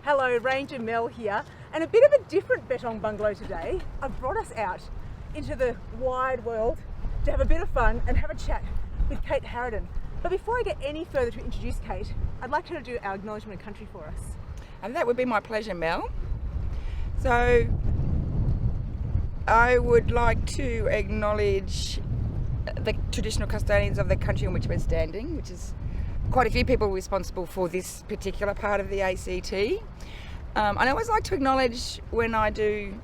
Hello, Ranger Mel here, and a bit of a different Bettong Bungalow today. I've brought us out into the wide world to have a bit of fun and have a chat with Kate Harriden. But before I get any further to introduce Kate, I'd like her to do our acknowledgement of country for us. And that would be my pleasure, Mel. So I would like to acknowledge the traditional custodians of the country in which we're standing, which is quite a few people responsible for this particular part of the ACT. And I always like to acknowledge when I do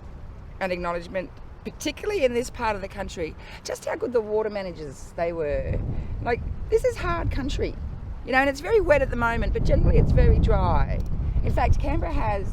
an acknowledgement, particularly in this part of the country, just how good the water managers they were. Like, this is hard country, you know, and it's very wet at the moment, but generally it's very dry. In fact, Canberra has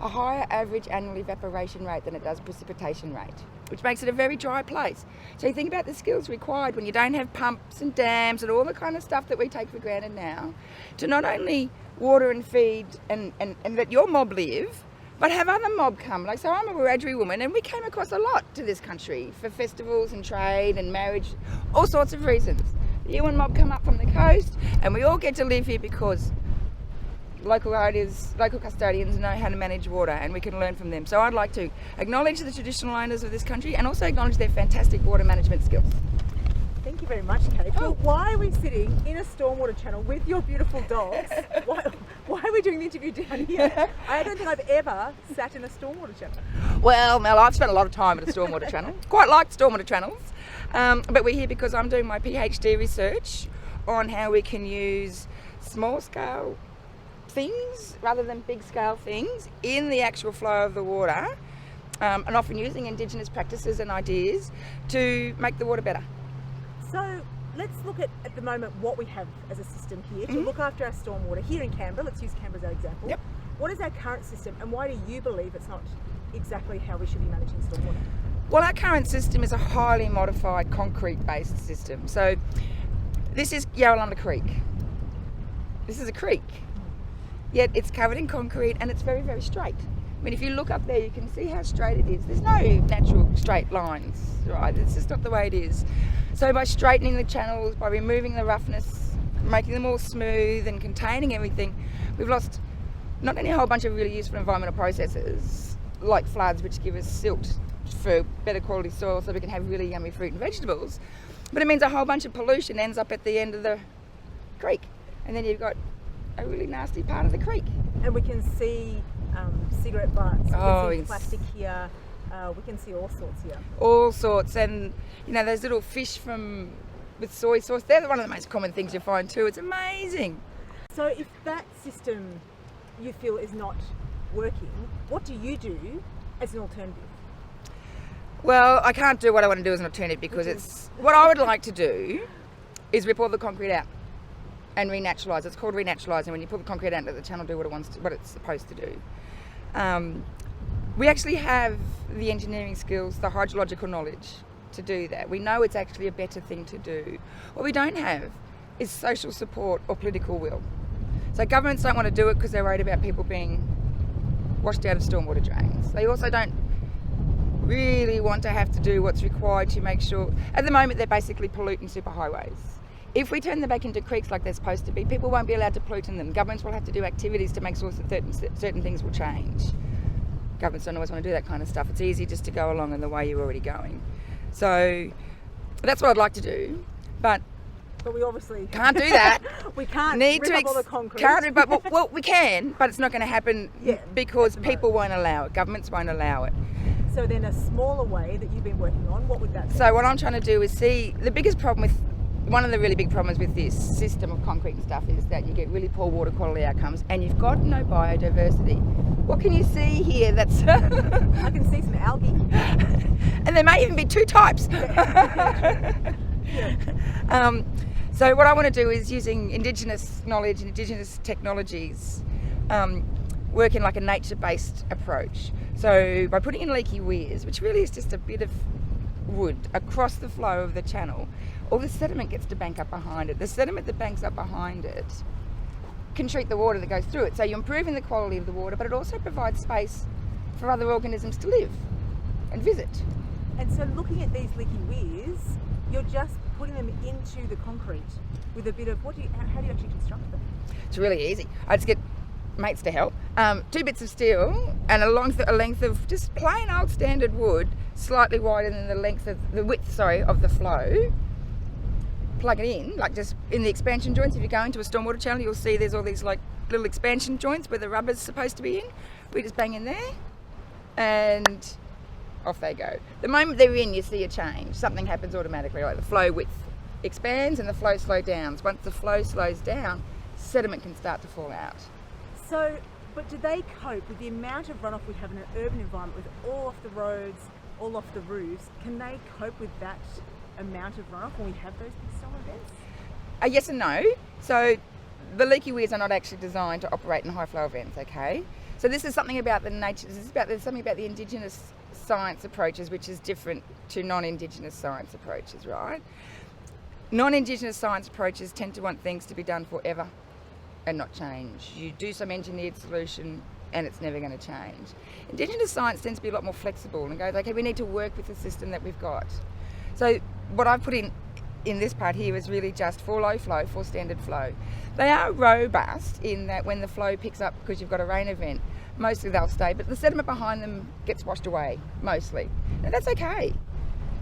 a higher average annual evaporation rate than it does precipitation rate, which makes it a very dry place. So you think about the skills required when you don't have pumps and dams and all the kind of stuff that we take for granted now, to not only water and feed and let your mob live, but have other mob come. Like, so I'm a Wiradjuri woman, and we came across a lot to this country for festivals and trade and marriage, all sorts of reasons. The Yuan mob come up from the coast, and we all get to live here because local custodians know how to manage water, and we can learn from them. So I'd like to acknowledge the traditional owners of this country and also acknowledge their fantastic water management skills. Thank you very much, Kate. Well, why are we sitting in a stormwater channel with your beautiful dogs? Why are we doing the interview down here? I don't think I've ever sat in a stormwater channel. Well, Mel, I've spent a lot of time at a stormwater channel. Quite like stormwater channels. But we're here because I'm doing my PhD research on how we can use small-scale things rather than big-scale things in the actual flow of the water, and often using Indigenous practices and ideas to make the water better. So let's look at the moment what we have as a system here to look after our stormwater here in Canberra. Let's use Canberra as our example. Yep. What is our current system, and why do you believe it's not exactly how we should be managing stormwater? Well, our current system is a highly modified concrete-based system. So this is Yarralumla Creek. This is a creek, yet it's covered in concrete and it's very, very straight. I mean, if you look up there, you can see how straight it is. There's no natural straight lines, right? It's just not the way it is. So by straightening the channels, by removing the roughness, making them all smooth and containing everything, we've lost not only a whole bunch of really useful environmental processes, like floods, which give us silt for better quality soil so we can have really yummy fruit and vegetables, but it means a whole bunch of pollution ends up at the end of the creek. And then you've got a really nasty part of the creek. And we can see cigarette butts, we can see plastic here, we can see all sorts here. All sorts, and you know, those little fish with soy sauce, they're one of the most common things you find too. It's amazing. So if that system you feel is not working, what do you do as an alternative? Well, I can't do what I want to do as an alternative because what I would like to do is rip all the concrete out and renaturalise. It's called renaturalising, when you pull the concrete out and let the channel do what it's supposed to do. We actually have the engineering skills, the hydrological knowledge to do that. We know it's actually a better thing to do. What we don't have is social support or political will. So governments don't want to do it because they're worried about people being washed out of stormwater drains. They also don't really want to have to do what's required to make sure. At the moment, they're basically polluting superhighways. If we turn them back into creeks like they're supposed to be, people won't be allowed to pollute in them. Governments will have to do activities to make sure that certain things will change. Governments don't always want to do that kind of stuff. It's easy just to go along in the way you're already going. So that's what I'd like to do, but we obviously can't do that. We can't rip up all the concrete. Well, we can, but it's not going to happen because people won't allow it. Governments won't allow it. So then a smaller way that you've been working on, what would that be? So what I'm trying to do is see the biggest problem with one of the really big problems with this system of concrete and stuff is that you get really poor water quality outcomes and you've got no biodiversity. What can you see here that's... I can see some algae. And there may even be two types. So what I want to do is using Indigenous knowledge and Indigenous technologies, work in like a nature-based approach. So by putting in leaky weirs, which really is just a bit of wood across the flow of the channel, all the sediment gets to bank up behind it. The sediment that banks up behind it can treat the water that goes through it. So you're improving the quality of the water, but it also provides space for other organisms to live and visit. And so looking at these leaky weirs, you're just putting them into the concrete with a bit of, how do you actually construct them? It's really easy. I just get mates to help, 2 bits of steel and a length of just plain old standard wood, slightly wider than the width of the flow. Plug it in, like just in the expansion joints. If you go into a stormwater channel, you'll see there's all these like little expansion joints where the rubber's supposed to be in. We just bang in there and off they go. The moment they're in, you see a change. Something happens automatically, like the flow width expands and the flow slows down. Once the flow slows down, sediment can start to fall out. So, but do they cope with the amount of runoff we have in an urban environment with all off the roads, all off the roofs? Can they cope with that amount of runoff when we have those big storm events? Yes and no. So the leaky weirs are not actually designed to operate in high flow events, okay? So this is something about there's something about the Indigenous science approaches which is different to non-Indigenous science approaches, right? Non-Indigenous science approaches tend to want things to be done forever and not change. You do some engineered solution and it's never going to change. Indigenous science tends to be a lot more flexible and goes, okay, we need to work with the system that we've got. So what I've put in this part here is really just for low flow, for standard flow. They are robust in that when the flow picks up because you've got a rain event, mostly they'll stay, but the sediment behind them gets washed away, mostly. And that's okay.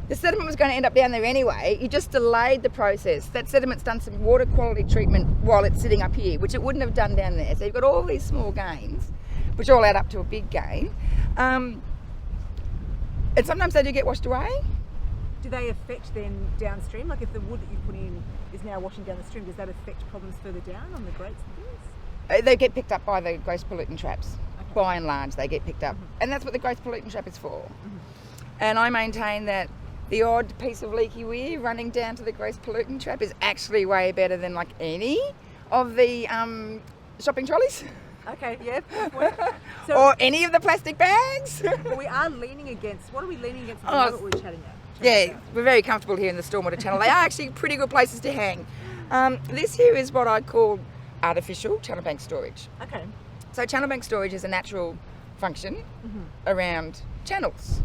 The sediment was going to end up down there anyway. You just delayed the process. That sediment's done some water quality treatment while it's sitting up here, which it wouldn't have done down there. So you've got all these small gains, which all add up to a big gain. And sometimes they do get washed away. Do they affect then downstream? Like if the wood that you put in is now washing down the stream, does that affect problems further down on the grates and things? They get picked up by the gross pollutant traps. Okay. By and large, they get picked up. Mm-hmm. And that's what the gross pollutant trap is for. Mm-hmm. And I maintain that the odd piece of leaky weir running down to the gross pollutant trap is actually way better than like any of the shopping trolleys. Okay, yeah. So, or any of the plastic bags. But we are leaning against, what are we leaning against what we're chatting about? Yeah, we're very comfortable here in the stormwater channel. They are actually pretty good places to hang. This here is what I call artificial channel bank storage. Okay. So channel bank storage is a natural function around channels.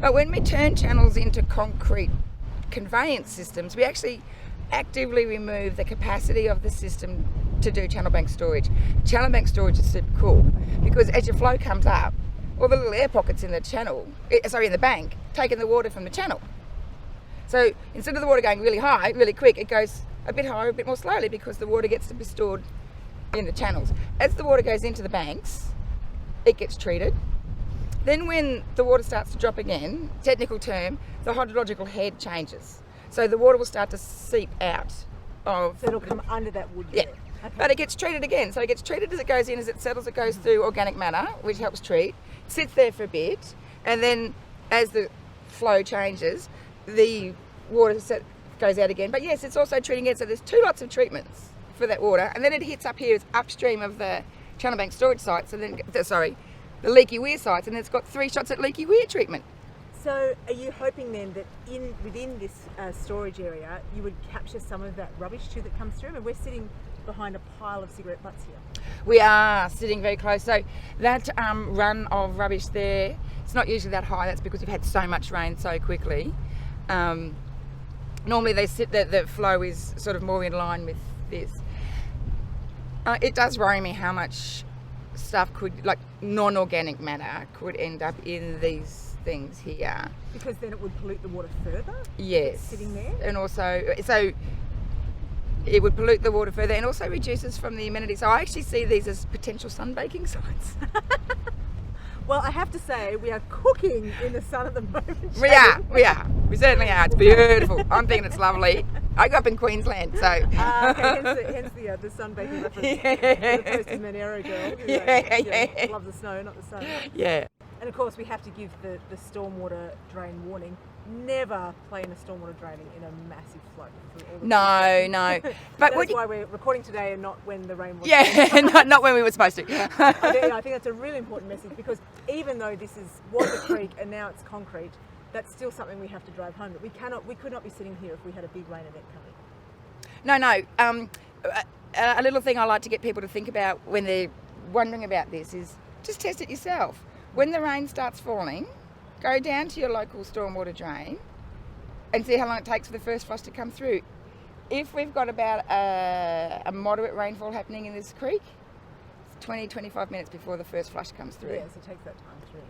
But when we turn channels into concrete conveyance systems, we actually actively remove the capacity of the system to do channel bank storage. Channel bank storage is super cool because as your flow comes up, all the little air pockets in the in the bank, taking the water from the channel. So instead of the water going really high, really quick, it goes a bit higher, a bit more slowly because the water gets to be stored in the channels. As the water goes into the banks, it gets treated. Then when the water starts to drop again, technical term, the hydrological head changes. So the water will start to seep out of... So it'll come under that wood. Yeah. Okay. But it gets treated again. So it gets treated as it goes in, as it settles, it goes through organic matter, which helps treat, sits there for a bit, and then as the flow changes, the water goes out again. But yes, it's also treating it, so there's 2 lots of treatments for that water, and then it hits up here, it's upstream of the channel bank storage sites, and then, the leaky weir sites, and it's got 3 shots at leaky weir treatment. So are you hoping then that within this storage area, you would capture some of that rubbish too that comes through? And we're sitting behind a pile of cigarette butts here. We are sitting very close. So that run of rubbish there, it's not usually that high. That's because we've had so much rain so quickly. Normally the flow is sort of more in line with this. It does worry me how much stuff could, like non-organic matter, could end up in these things here. Because then it would pollute the water further? Yes. Sitting there? And also, so it would pollute the water further and also reduces from the amenity. So I actually see these as potential sunbaking sites. Well, I have to say, we are cooking in the sun at the moment. We are. We certainly are. It's beautiful. I'm thinking it's lovely. I grew up in Queensland, so. Okay, hence the sunbaking reference. As opposed to Monero girl. Yeah. Loves the snow, not the sun. Yeah. And of course, we have to give the stormwater drain warning. Never play in a stormwater draining in a massive flow. No. But that's why we're recording today and not when the rain was. Yeah, not when we were supposed to. I think that's a really important message because even though this was a creek and now it's concrete, that's still something we have to drive home. That we could not be sitting here if we had a big rain event coming. No. A little thing I like to get people to think about when they're wondering about this is just test it yourself. When the rain starts falling, go down to your local stormwater drain and see how long it takes for the first frost to come through. If we've got about a moderate rainfall happening in this creek, 20-25 minutes before the first flush comes through. Yeah, so it takes that time through.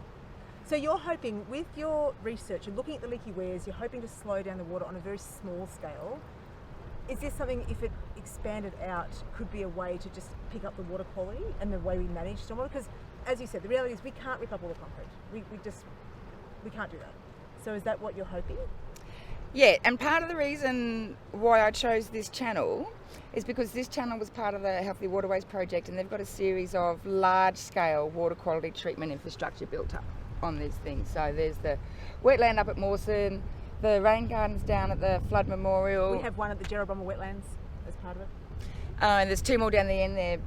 So you're hoping, with your research, you're looking at the leaky weirs, you're hoping to slow down the water on a very small scale. Is this something, if it expanded out, could be a way to just pick up the water quality and the way we manage stormwater? Because, as you said, the reality is we can't rip up all the concrete. We can't do that. So is that what you're hoping? Yeah, and part of the reason why I chose this channel is because this channel was part of the Healthy Waterways project, and they've got a series of large-scale water quality treatment infrastructure built up on these things. So there's the wetland up at Mawson, the rain gardens down at the flood memorial. We have one at the Jerrabomba wetlands as part of it. And there's 2 more down the end there.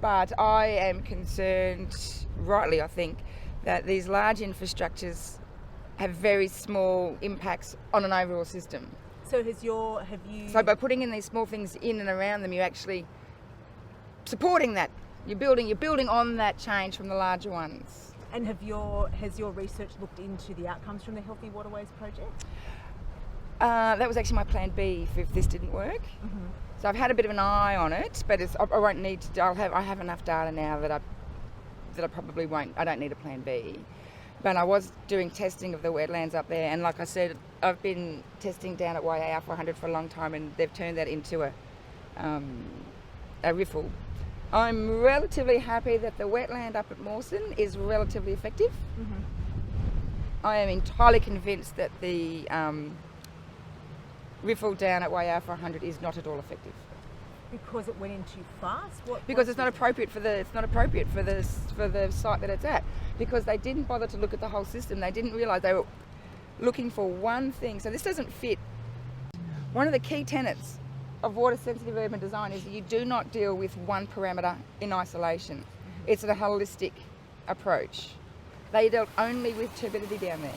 But I am concerned, rightly I think, that these large infrastructures have very small impacts on an overall system. So So by putting in these small things in and around them, you're actually supporting that. You're building on that change from the larger ones. And has your research looked into the outcomes from the Healthy Waterways project? That was actually my plan B if this didn't work. Mm-hmm. So I've had a bit of an eye on it, but I won't need to. I have enough data now that I probably won't. I don't need a plan B. But I was doing testing of the wetlands up there, and like I said, I've been testing down at YA 400 for a long time, and they've turned that into a riffle. I'm relatively happy that the wetland up at Mawson is relatively effective. Mm-hmm. I am entirely convinced that the riffle down at YA 400 is not at all effective. Because it went in too fast? Because it's not appropriate for the site that it's at. Because they didn't bother to look at the whole system. They didn't realise they were looking for one thing. So this doesn't fit. One of the key tenets of water-sensitive urban design is that you do not deal with one parameter in isolation. Mm-hmm. It's a holistic approach. They dealt only with turbidity down there.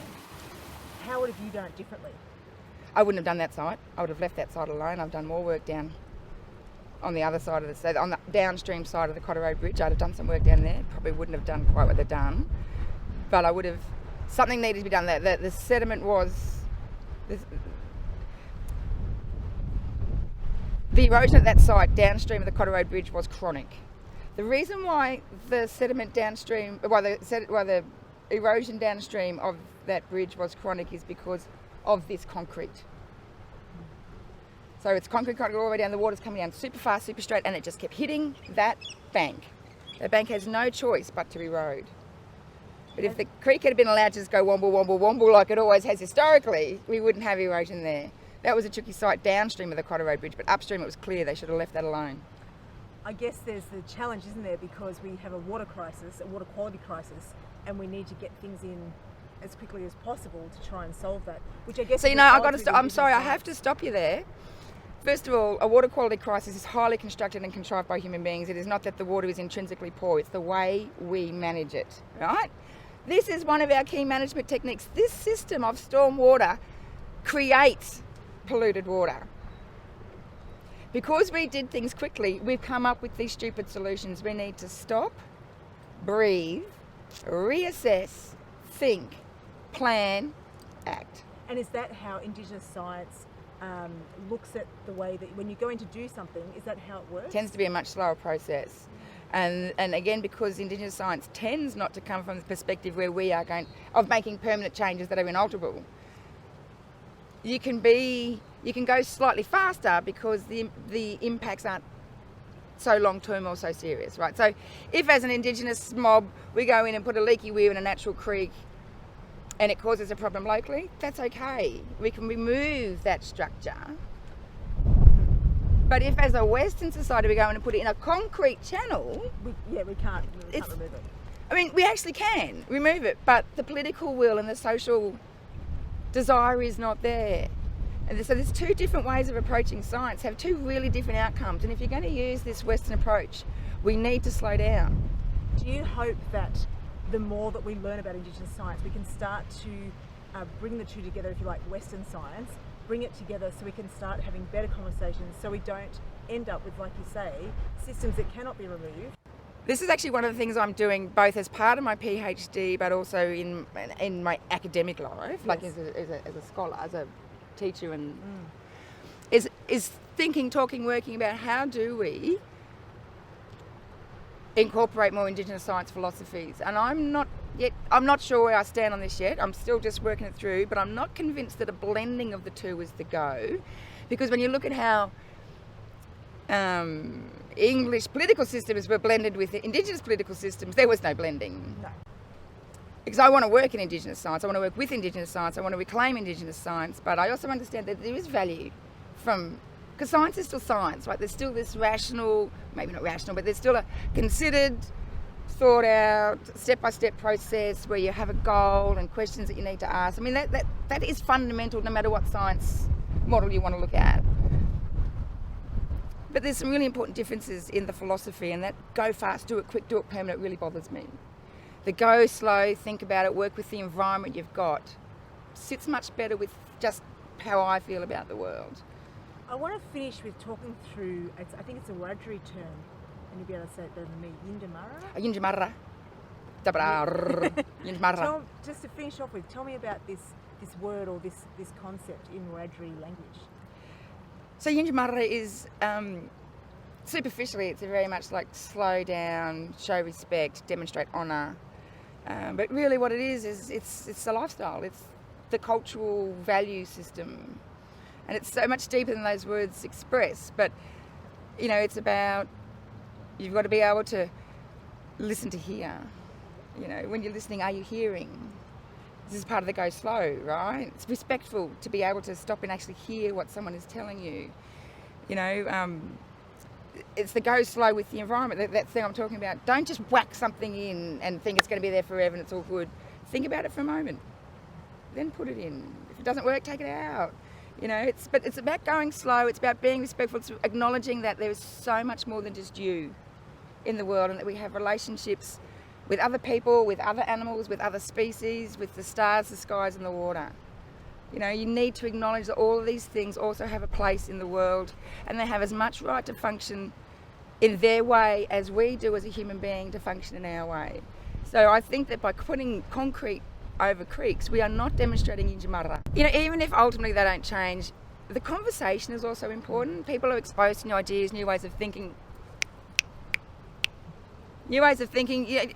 How would have you done it differently? I wouldn't have done that site. I would have left that site alone. I've done more work down on the other side of on the downstream side of the Cotter Road Bridge. I'd have done some work down there. Probably wouldn't have done quite what they've done, but I would have. Something needed to be done. The sediment was the erosion at that site downstream of the Cotter Road Bridge was chronic. The reason why the sediment downstream, why the erosion downstream of that bridge was chronic is because of this concrete. So it's concrete all the way down, the water's coming down super fast, super straight, and it just kept hitting that bank. That bank has no choice but to erode. But if the creek had been allowed to just go womble, womble, womble like it always has historically, we wouldn't have erosion there. That was a tricky site downstream of the Cotter Road Bridge, but upstream it was clear. They should have left that alone. I guess there's the challenge, isn't there, because we have a water crisis, a water quality crisis, and we need to get things in as quickly as possible to try and solve that, which I guess... So, I'm sorry, I have to stop you there. First of all, a water quality crisis is highly constructed and contrived by human beings. It is not that the water is intrinsically poor, it's the way we manage it, right? This is one of our key management techniques. This system of stormwater creates polluted water. Because we did things quickly, we've come up with these stupid solutions. We need to stop, breathe, reassess, think, plan, act. And is that how Indigenous science looks at the way that when you're going to do something, is that how it works? Tends to be a much slower process. And again, because Indigenous science tends not to come from the perspective where we are of making permanent changes that are inalterable. You can go slightly faster because the impacts aren't so long-term or so serious, right? So if as an Indigenous mob we go in and put a leaky weir in a natural creek and it causes a problem locally, that's okay. We can remove that structure. But if as a Western society we go in and put it in a concrete channel... we can't remove it. I mean, we actually can remove it, but the political will and the social desire is not there. And so there's 2 different ways of approaching science, have 2 really different outcomes. And if you're going to use this Western approach, we need to slow down. Do you hope that the more that we learn about Indigenous science, we can start to bring the 2 together, if you like, Western science, bring it together so we can start having better conversations so we don't end up with, like you say, systems that cannot be removed? This is actually one of the things I'm doing both as part of my PhD but also in my academic life, yes. Like as a scholar, as a teacher, and is thinking, talking, working about how do we incorporate more Indigenous science philosophies. And I'm not sure where I stand on this yet. I'm still just working it through, but I'm not convinced that a blending of the two is the go. Because when you look at how English political systems were blended with Indigenous political systems, there was no blending. No. Because I want to work in Indigenous science, I want to work with Indigenous science, I want to reclaim Indigenous science, but I also understand that there is value from, because science is still science, right? There's still this rational, maybe not rational, but there's still a considered, thought out, step-by-step process where you have a goal and questions that you need to ask. I mean, that is fundamental no matter what science model you want to look at. But there's some really important differences in the philosophy, and that go fast, do it quick, do it permanent really bothers me. The go slow, think about it, work with the environment you've got sits much better with just how I feel about the world. I want to finish with talking through, I think it's a Wiradjuri term, and you'll be able to say it better than me, Yindamara. Yindamara. Just to finish off with, tell me about this word or this concept in Wiradjuri language. So Yindamara is, superficially, it's very much like slow down, show respect, demonstrate honour. But really what it is it's a lifestyle, it's the cultural value system. And it's so much deeper than those words express. But, you know, it's about, you've got to be able to listen to hear. You know, when you're listening, are you hearing? This is part of the go slow, right? It's respectful to be able to stop and actually hear what someone is telling you. You know, it's the go slow with the environment, that thing I'm talking about. Don't just whack something in and think it's going to be there forever and it's all good. Think about it for a moment, then put it in. If it doesn't work, take it out. You know, but it's about going slow, it's about being respectful, it's acknowledging that there is so much more than just you in the world, and that we have relationships with other people, with other animals, with other species, with the stars, the skies and the water. You know, you need to acknowledge that all of these things also have a place in the world, and they have as much right to function in their way as we do as a human being to function in our way. So I think that by putting concrete over creeks, we are not demonstrating Yindamara. You know, even if ultimately they don't change, the conversation is also important. People are exposed to new ideas, new ways of thinking. New ways of thinking. You know,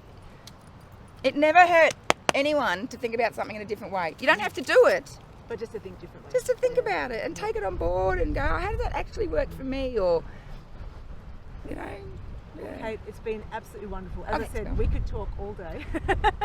it never hurt anyone to think about something in a different way. You don't have to do it. But just to think differently. Just to think about it and take it on board and go, how does that actually work for me? Or, you know. Yeah. Kate, it's been absolutely wonderful. As Okay, I said, Mel. we could talk all day.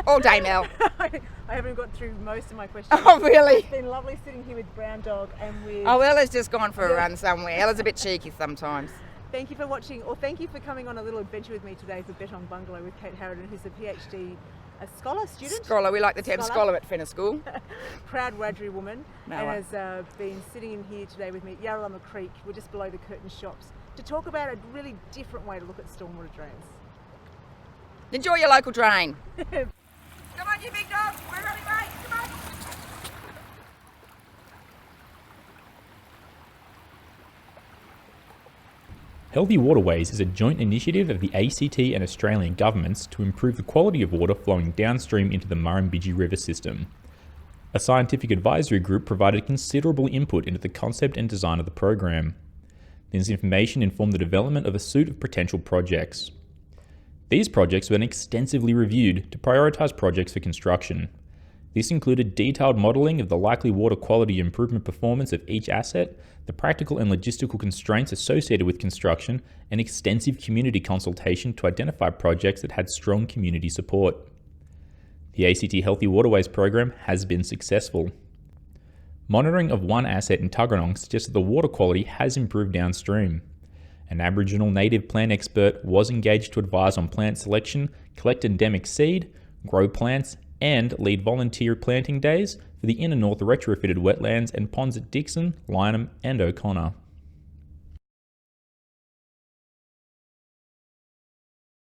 All day, Mel. I haven't got through most of my questions. Oh, really? It's been lovely sitting here with Brown Dog and with... Oh, Ella's just gone for a run somewhere. Ella's a bit cheeky sometimes. Thank you for watching, or thank you for coming on a little adventure with me today for Bettong Bungalow with Kate Harriden, who's a PhD, a scholar, student? Scholar, we like the term scholar at Fenner School. Proud Wiradjuri woman, No and has been sitting in here today with me at Yarralumma Creek. We're just below the Curtin shops to talk about a really different way to look at stormwater drains. Enjoy your local drain. Come on, you big dog. We're running late. Come on. Healthy Waterways is a joint initiative of the ACT and Australian governments to improve the quality of water flowing downstream into the Murrumbidgee River system. A scientific advisory group provided considerable input into the concept and design of the program. This information informed the development of a suite of potential projects. These projects were then extensively reviewed to prioritise projects for construction. This included detailed modelling of the likely water quality improvement performance of each asset, the practical and logistical constraints associated with construction, and extensive community consultation to identify projects that had strong community support. The ACT Healthy Waterways program has been successful. Monitoring of one asset in Tuggeranong suggests that the water quality has improved downstream. An Aboriginal native plant expert was engaged to advise on plant selection, collect endemic seed, grow plants, and lead volunteer planting days for the Inner North retrofitted wetlands and ponds at Dixon, Lyneham and O'Connor.